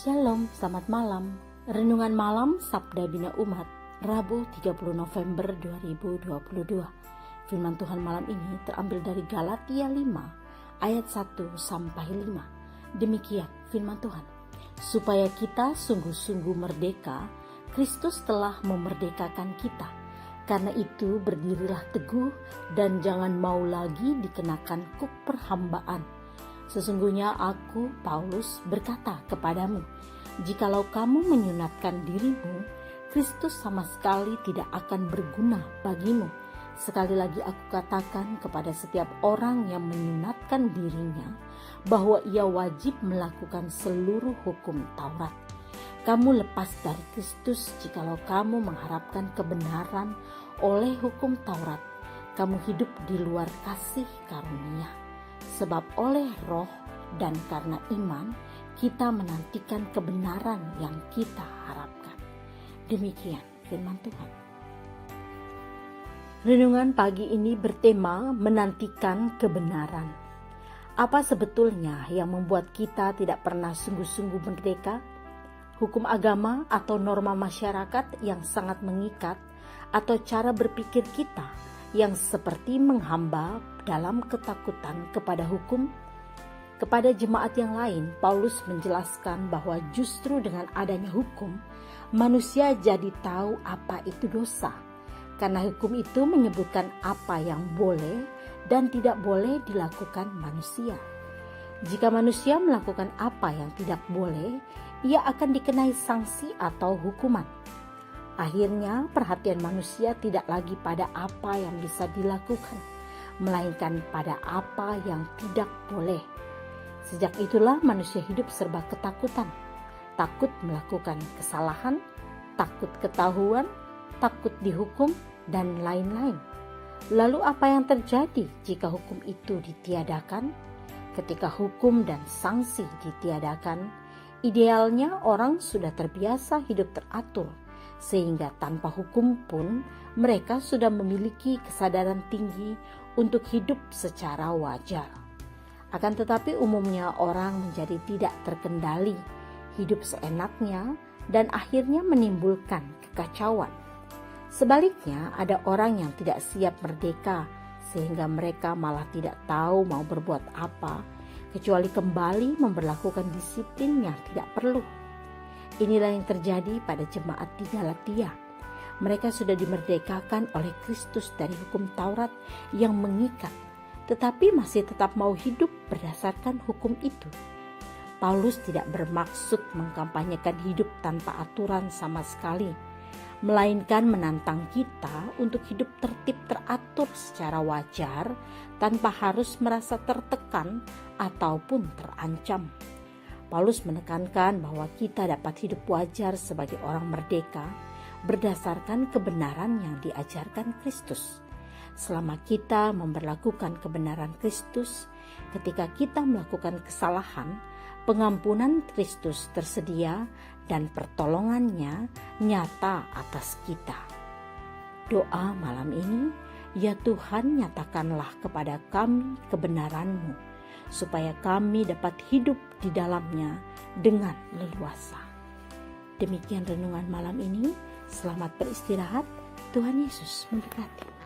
Shalom, selamat malam. Renungan malam Sabda Bina Umat, Rabu 30 November 2022. Firman Tuhan malam ini terambil dari Galatia 5 ayat 1 sampai 5. Demikian firman Tuhan. Supaya kita sungguh-sungguh merdeka, Kristus telah memerdekakan kita. Karena itu berdirilah teguh dan jangan mau lagi dikenakan kuk perhambaan. Sesungguhnya aku, Paulus, berkata kepadamu, jikalau kamu menyunatkan dirimu, Kristus sama sekali tidak akan berguna bagimu. Sekali lagi aku katakan kepada setiap orang yang menyunatkan dirinya, bahwa ia wajib melakukan seluruh hukum Taurat. Kamu lepas dari Kristus jikalau kamu mengharapkan kebenaran oleh hukum Taurat. Kamu hidup di luar kasih karunia. Sebab oleh roh dan karena iman, kita menantikan kebenaran yang kita harapkan. Demikian firman Tuhan. Renungan pagi ini bertema menantikan kebenaran. Apa sebetulnya yang membuat kita tidak pernah sungguh-sungguh merdeka? Hukum agama atau norma masyarakat yang sangat mengikat, atau cara berpikir kita yang seperti menghamba dalam ketakutan kepada hukum? Kepada jemaat yang lain, Paulus menjelaskan bahwa justru dengan adanya hukum, manusia jadi tahu apa itu dosa. Karena hukum itu menyebutkan apa yang boleh dan tidak boleh dilakukan manusia. Jika manusia melakukan apa yang tidak boleh, ia akan dikenai sanksi atau hukuman. Akhirnya perhatian manusia tidak lagi pada apa yang bisa dilakukan, melainkan pada apa yang tidak boleh. Sejak itulah manusia hidup serba ketakutan, takut melakukan kesalahan, takut ketahuan, takut dihukum, dan lain-lain. Lalu apa yang terjadi jika hukum itu ditiadakan? Ketika hukum dan sanksi ditiadakan, idealnya orang sudah terbiasa hidup teratur, sehingga tanpa hukum pun mereka sudah memiliki kesadaran tinggi untuk hidup secara wajar. Akan tetapi umumnya orang menjadi tidak terkendali, hidup seenaknya dan akhirnya menimbulkan kekacauan. Sebaliknya ada orang yang tidak siap merdeka sehingga mereka malah tidak tahu mau berbuat apa kecuali kembali memberlakukan disiplin yang tidak perlu. Inilah yang terjadi pada jemaat di Galatia. Mereka sudah dimerdekakan oleh Kristus dari hukum Taurat yang mengikat, tetapi masih tetap mau hidup berdasarkan hukum itu. Paulus tidak bermaksud mengkampanyekan hidup tanpa aturan sama sekali, melainkan menantang kita untuk hidup tertib teratur secara wajar tanpa harus merasa tertekan ataupun terancam. Paulus menekankan bahwa kita dapat hidup wajar sebagai orang merdeka berdasarkan kebenaran yang diajarkan Kristus. Selama kita memberlakukan kebenaran Kristus, ketika kita melakukan kesalahan, pengampunan Kristus tersedia dan pertolongannya nyata atas kita. Doa malam ini, ya Tuhan, nyatakanlah kepada kami kebenaran-Mu, supaya kami dapat hidup di dalamnya dengan leluasa. Demikian renungan malam ini. Selamat beristirahat. Tuhan Yesus memberkati.